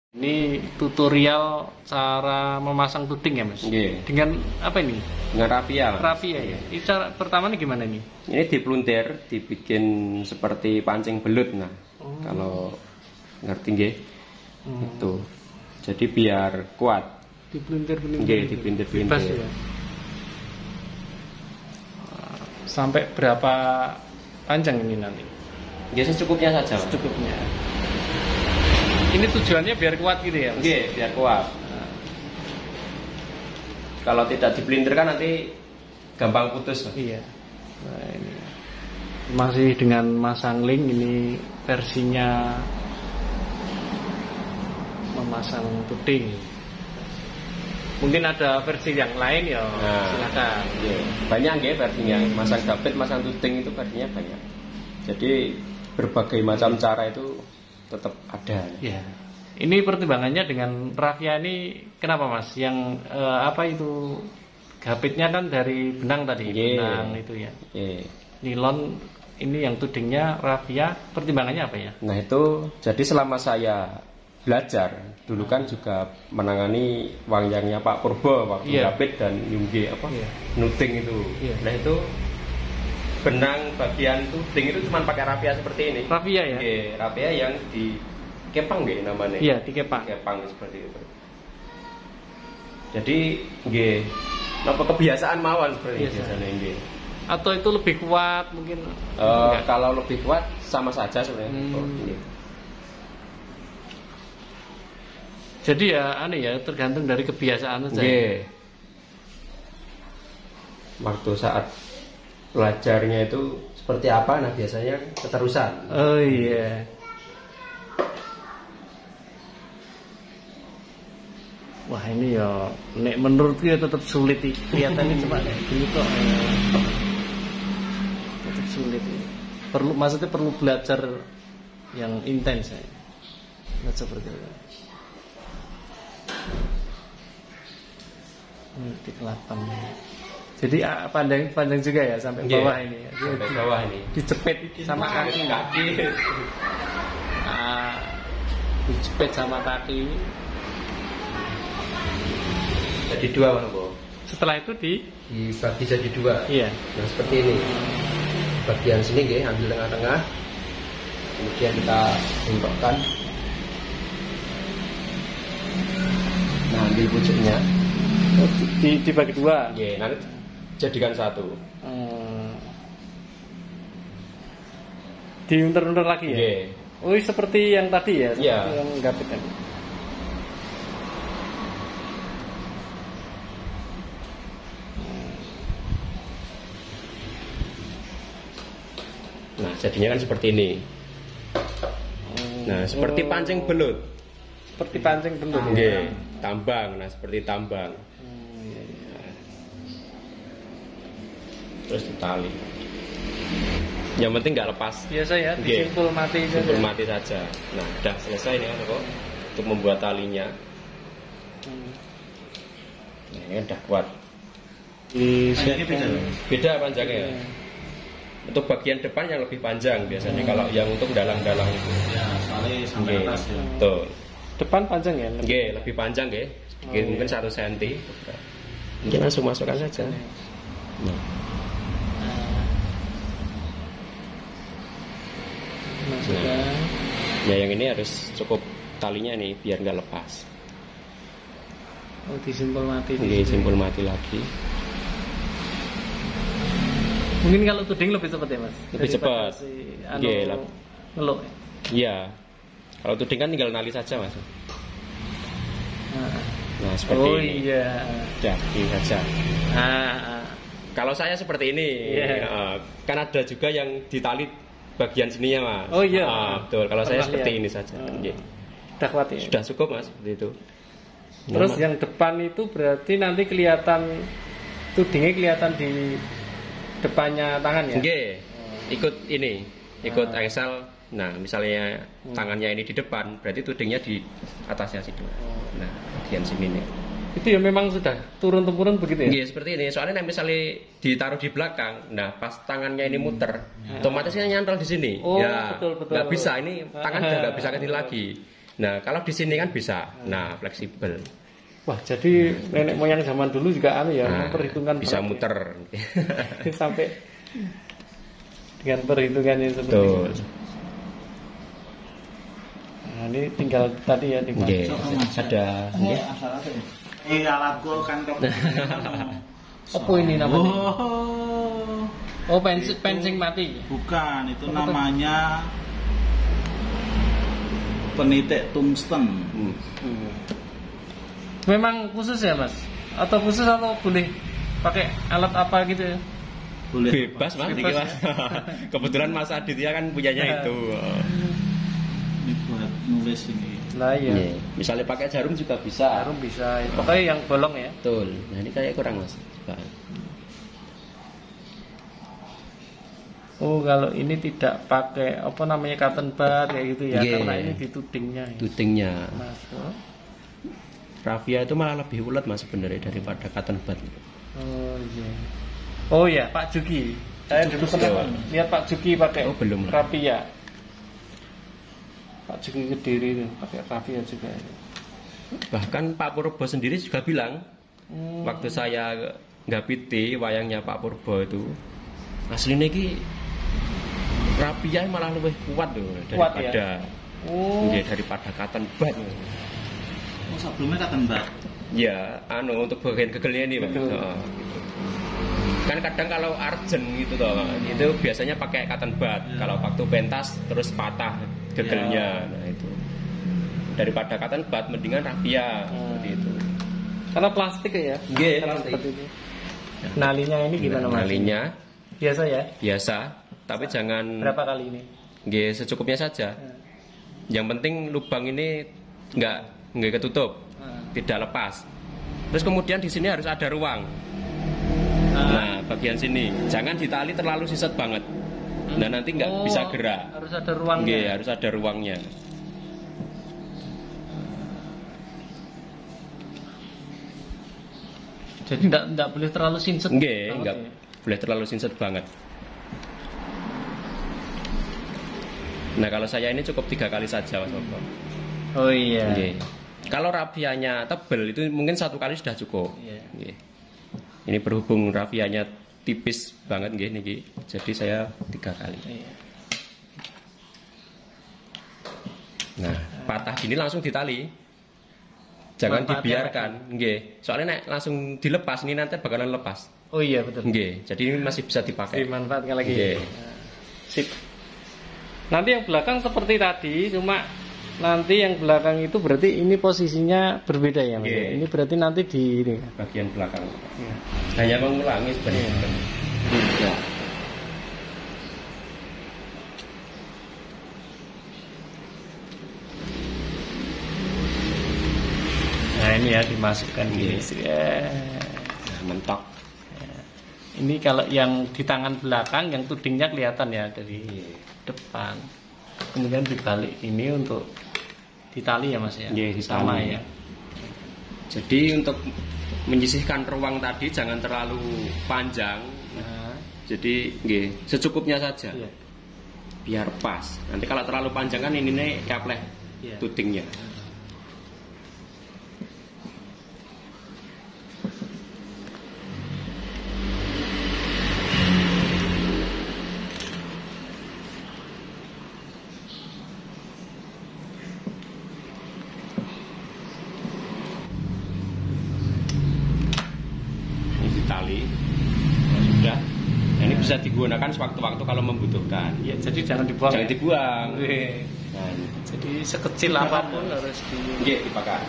Ini tutorial cara memasang tuding ya mas? Iya. Dengan apa ini? Dengan rapia. Rapia ya? Ini cara pertama nih gimana nih? Ini dipeluntir, dibikin seperti pancing belut. Nah, kalau ngerti nggih, itu. Jadi biar kuat. Dipeluntir-peluntir. Nggih, dipeluntir-peluntir. Bebas ya? Sampai berapa panjang ini nanti? Ya secukupnya saja. Mas. Secukupnya. Ini tujuannya biar kuat gitu ya mas? Nggih, biar kuat. Kalau tidak dipelintirkan nanti gampang putus. Mas. Iya. Nah, ini masih dengan masang link, ini versinya memasang tuding. Mungkin ada versi yang lain ya, silakan. Iya. Banyak nggih versinya. Masang dapet, masang tuding itu versinya banyak. Jadi berbagai macam cara itu tetap ada. Ya. Ini pertimbangannya dengan rafia ini kenapa mas? Yang apa itu gapitnya kan dari benang tadi, benang itu ya. Nilon ini yang tudingnya rafia, pertimbangannya apa ya? Nah itu jadi selama saya belajar dulu kan juga menangani wayangnya Pak Purbo waktu gapit dan nyungge nuding itu. Nah itu benang bagian tuding itu cuma pakai rafia seperti ini. Rafia ya? Rafia yang di kepang nggih namanya. Iya, di kepang. Kepang seperti itu. Jadi nggih napa kebiasaan mawon seperti biasanya nggih. Atau itu lebih kuat mungkin? Kalau lebih kuat sama saja sebenarnya. Jadi ya aneh ya, tergantung dari kebiasaan saja. Waktu saat belajarnya itu seperti apa, nah biasanya keterusan. Oh iya. Wah ini ya, nek menurutku ya tetap sulit nih. Kelihatannya cuma kayak gini kok. Tetap sulit. Maksudnya perlu belajar yang intens ya. Nggak seperti itu. Ini di kelapang. Jadi pandang juga ya sampai bawah ini. Ya. Sampai bawah ini. Dicepet sama kaki. Dicepet sama kaki. Jadi dua Mas Bo. Setelah itu dibagi jadi dua. Iya. Nah seperti ini. Bagian sini nggih, ambil tengah-tengah. Kemudian kita bentukkan. Nah, ambil pucuknya. Dibagi dua. Nggih, nanti jadikan satu. Diunter-unter lagi ya? Nggih. Oh, seperti yang tadi ya? Iya. Seperti yang gapit tadi. Nah, jadinya kan seperti ini. Nah, seperti pancing belut. Seperti pancing belut. Nggih, tambang. Nah, seperti tambang. Terus ditali. Yang penting nggak lepas. Biasa ya, disimpul mati saja. Simpul mati saja. Nah, udah selesai nih kok untuk membuat talinya. Nah, ini udah kuat. Beda panjangnya. Untuk bagian depan yang lebih panjang biasanya kalau yang untuk dalang-dalang itu. Ya, soalnya sampai atas ya. Tuh. Depan panjang ya? Lebih panjang nggih. Mungkin 1 cm. Mungkin langsung masukkan saja. Nah. Nah, yang ini harus cukup talinya nih biar nggak lepas. Oh, disimpul mati. Simpul mati lagi. Mungkin kalau tuding lebih cepat ya mas? Lebih cepat. Ngeluk. Iya. Kalau tuding kan tinggal nali saja mas. Nah seperti ini. Iya. Jadi saja. Kalau saya seperti ini. Kan ada juga yang ditali bagian sininya mas. Oh iya. Betul. Kalau saya seperti ini saja. Sudah kuat ya? Sudah cukup mas seperti itu. Terus yang depan itu berarti nanti kelihatan tudingnya kelihatan di depannya tangan ya? Nggih. Ikut ini, ikut engsel. Nah, misalnya tangannya ini di depan, berarti tudingnya di atasnya situ. Nah, bagian sini nih. Itu ya memang sudah turun-temurun begitu ya? Iya, seperti ini. Soalnya misalnya ditaruh di belakang, nah pas tangannya ini muter, otomatis kan nyantol di sini. Oh, ya, betul. nggak bisa, ini tangan udah nggak bisa kecil lagi. Nah, kalau di sini kan bisa. Nah, fleksibel. Wah, jadi nenek moyang zaman dulu juga memperhitungkan bisa muter. Sampai dengan perhitungannya seperti itu. Nah, ini tinggal tadi ya ada alatku kan apa ini namanya? Oh, pensing mati. Bukan, itu namanya penitik tungsten. Memang khusus ya, Mas? Atau khusus atau boleh pakai alat apa gitu ya? Boleh. Bebas, Mas. Bebas. Kebetulan Mas Aditya kan punyanya itu. Ini buat nulis ini. Nah, iya. Misalnya pakai jarum juga bisa. Jarum bisa. Pokoknya yang bolong ya. Betul. Nah, ini kayak kurang, Mas. Oh, kalau ini tidak pakai apa namanya cotton bud kayak gitu ya, karena ini di tudingnya. Tudingnya. Masuk. Raffia itu malah lebih ulet, Mas, sebenarnya daripada cotton bud. Oh iya. Oh ya, Pak Juki. Saya dulu pernah lihat Pak Juki pakai belum. Raffia. Pak Juki Kediri itu pakai Raffia juga. Bahkan Pak Purbo sendiri juga bilang waktu saya nggapiti wayangnya Pak Purbo itu aslinya ki Raffia malah lebih kuat tuh daripada daripada cotton bud. Sebelumnya cotton bud. Ya, untuk bagian gegelnya ini, Pak. Gitu. Kan kadang kalau arjen gitu toh, itu biasanya pakai cotton bud. Kalau waktu pentas terus patah gegelnya. Nah, itu. Daripada cotton bud mendingan Raffia seperti itu. Karena plastik ya? Iya, plastik. Nalinya ini gimana, Mas? Nalinya biasa ya? Biasa, tapi jangan berapa kali ini? Nggih, secukupnya saja. Yang penting lubang ini nggak ketutup, tidak lepas. Terus kemudian di sini harus ada ruang. Nah, bagian sini jangan ditali terlalu siset banget. Nah, nanti nggak bisa gerak. Harus ada ruangnya. Nggih, harus ada ruangnya. Jadi nggak boleh terlalu sinset. Nggak boleh terlalu sinset banget. Nah, kalau saya ini cukup 3 kali saja, Mas Bobo. Oh iya. Nggih. Kalau raffianya tebel itu mungkin 1 kali sudah cukup. Nggih. Ini berhubung raffianya tipis banget nggih niki. Jadi saya 3 kali. Nah, patah gini langsung ditali. Jangan dibiarkan, nggih. Soalnya nek langsung dilepas ini nanti bakalan lepas. Oh iya betul. Nggih. Jadi ini masih bisa dipakai. Dimanfaatkan lagi. Nggih. Sip. Nanti yang belakang seperti tadi, cuma nanti yang belakang itu berarti ini posisinya berbeda ya, Mas. Ini berarti nanti di ini bagian belakang. Hanya mengulangi sebenarnya. Ya. Nah ini ya dimasukkan gini. Nah, mentok. Ini kalau yang di tangan belakang yang tudingnya kelihatan ya dari depan. Kemudian dibalik ini untuk ditali ya Mas ya. Sama ya. Jadi untuk menyisihkan ruang tadi jangan terlalu panjang. Jadi secukupnya saja. Biar pas. Nanti kalau terlalu panjang kan ini nih kapleh tudingnya. Tali sudah. Nah, ini bisa digunakan sewaktu-waktu kalau membutuhkan. Ya, jadi jangan dibuang. Jangan dibuang. Nah, jadi sekecil apapun harus dipakai.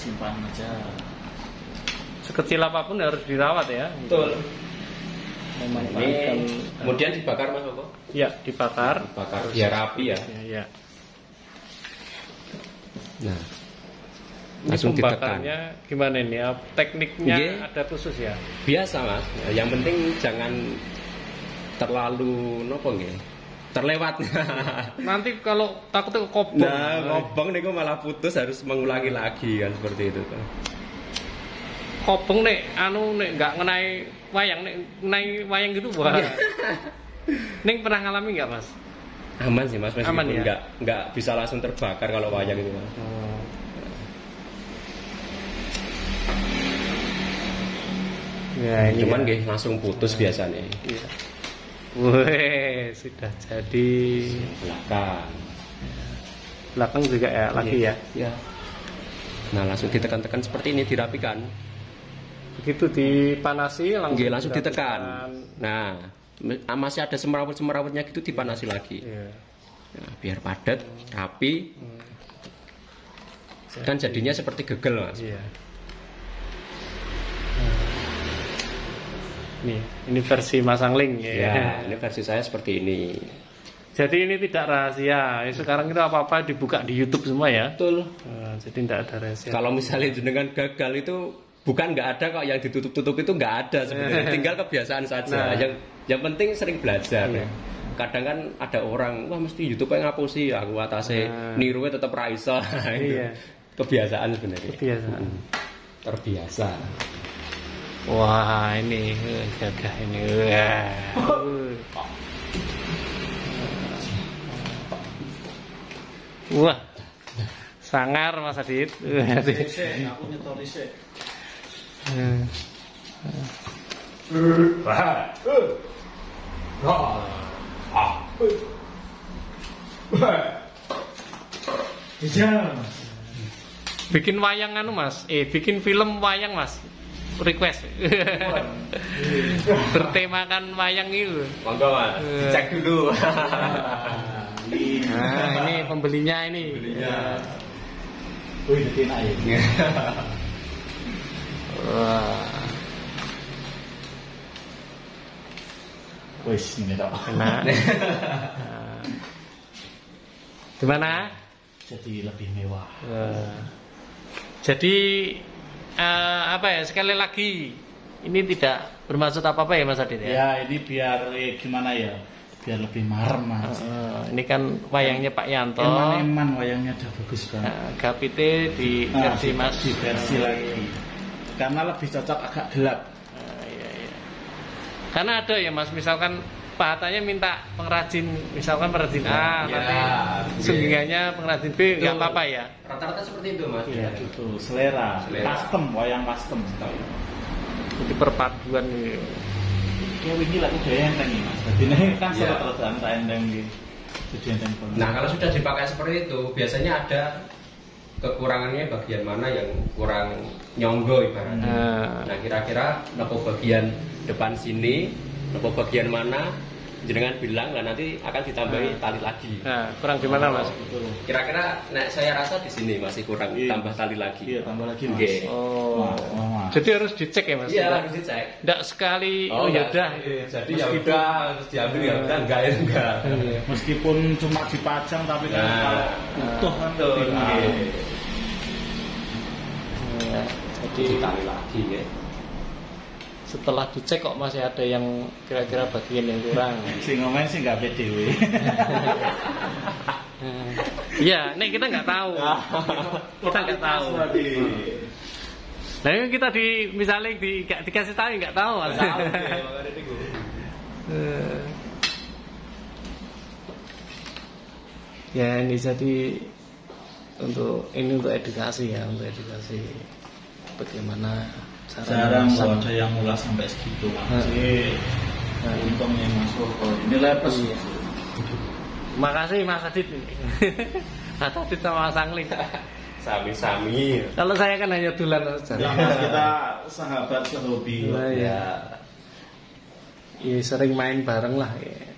Simpan aja. Sekecil apapun harus dirawat ya. Betul. Ini kemudian dibakar Mas Bobo? Ya, dibakar. Dibakar biar rapi ya. Iya. Nah, langsung ditekan. Gimana ini? Tekniknya ada khusus ya? Biasa Mas. Yang penting jangan terlalu terlewat. Nanti kalau takutnya kobong. Nah, kobong niku malah putus harus mengulangi lagi kan seperti itu. Kobong nek nggak ngenai wayang gitu bukan. Ning pernah ngalami nggak Mas? Aman sih Mas, aman ya? Nggak bisa langsung terbakar kalau wayang itu Mas. Ya, ini cuman nggih langsung putus biasanya. Iya. Wih, sudah jadi. Belakang juga ya lagi ya. Iya. Nah, langsung ditekan-tekan seperti ini, dirapikan. Begitu dipanasi langsung ditekan. Nah, masih ada semerawut-semerawutnya gitu dipanasi lagi. Iya. Nah, biar padat, rapi. Kan jadinya seperti gegel Mas. Iya. Ini versi Mas Angling ya. Ya, ini versi saya seperti ini. Jadi ini tidak rahasia. Sekarang itu apa-apa dibuka di YouTube semua ya. Betul. Jadi tidak ada rahasia. Kalau misalnya jenengan gagal itu bukan nggak ada kok, yang ditutup-tutup itu nggak ada sebenarnya. Tinggal kebiasaan saja. Yang penting sering belajar. Kadang kan ada orang, wah mesti YouTube yang ngapusi, aku atasnya nirunya tetap raisa. Iya. Kebiasaan sebenarnya. Kebiasaan. Terbiasa. Wah ini gagah ini. Wah, sangar Mas Adit. Aku nyetor dhisik. Bikin wayang anu Mas, bikin film wayang Mas. Request. Bertemakan wayang itu. Monggo Mas, dicek dulu. Nah, ini pembelinya ini. Wih, enak ya. Wah. Wis ini tok. Enak. Gimana? Jadi lebih mewah. Jadi apa ya, sekali lagi ini tidak bermaksud apa-apa ya Mas Adit ya? Ya ini biar gimana ya, biar lebih marem Mas. Ini kan wayangnya Pak Yanto. Eman wayangnya udah bagus banget. Gapite di versi Mas. Di versi lagi. Karena lebih cocok agak gelap. Iya. Karena ada ya Mas, misalkan Pak Hatanya minta pengrajin, misalkan pengrajin A, nanti sunggingannya pengrajin B, nggak apa-apa ya? Rata-rata seperti itu Mas. Iya gitu, selera. Custom, wayang custom. Jadi perpaduan ini. Ya wingi lagi gaya enteng Mas. Jadi ini kan surat rodaan tak enteng gitu. Jadi enteng banget. Nah kalau sudah dipakai seperti itu, biasanya ada kekurangannya bagian mana yang kurang nyonggo ibaratnya. Nah kira-kira nopo bagian depan sini, nopo bagian mana, jenengan bilang, nah nanti akan ditambahi tali lagi. Nah kurang di mana Mas? Kira-kira saya rasa di sini masih kurang, tambah tali lagi. Iya tambah lagi Mas. Okay. Jadi harus dicek ya Mas? Iya harus dicek. Tidak sekali, yaudah. Jadi yaudah, terus diambil ya udah, enggak. Meskipun cuma dipajang tapi kan kalau utuh kan jadi tali lagi ya. Setelah dicek kok masih ada yang kira-kira bagian yang kurang. Si ngomen sih nggak PDW. Iya, nih kita nggak tahu. Kita nggak tahu. Nah ini kita misalnya dikasih tahu nggak tahu. Ya ini jadi untuk edukasi ya, untuk edukasi bagaimana jarang ada yang mulai sampai segitu masih untungnya masuk ini lepes. Terima kasih Mas Adit. Mas Adit sama Mas Angling. Sami-sami. Kalau saya kan hanya dulan saja. Ya, Mas, kita sahabat sehobi. Ya. Ya sering main bareng lah ya.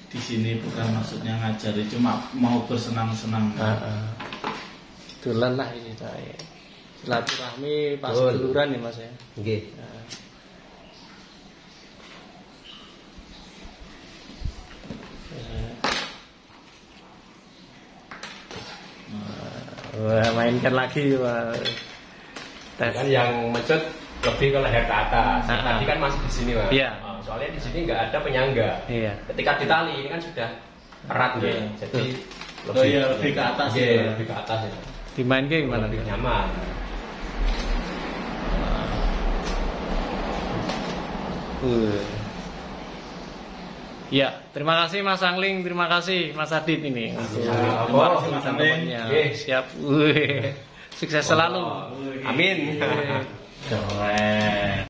Di sini bukan maksudnya ngajari, cuma mau bersenang-senang. Dulan lah ini saya. Silaturahmi pas duluran ya Mas ya. Nggih. Wah, mainkan lagi Pak. Kan yang mecut lebih ke leher ke atas. Tadi kan masih di sini Pak. Iya. Soalnya di sini nggak ada penyangga. Iya. Ketika ditali ini kan sudah erat ya. Jadi lebih ke atas ya. Lebih ke atas ya. Dimainkan gimana dia? Nyaman. Ya, terima kasih Mas Angling, terima kasih Mas Adit ini untuk teman-temannya. Siap. Sukses selalu. Amin. Keren.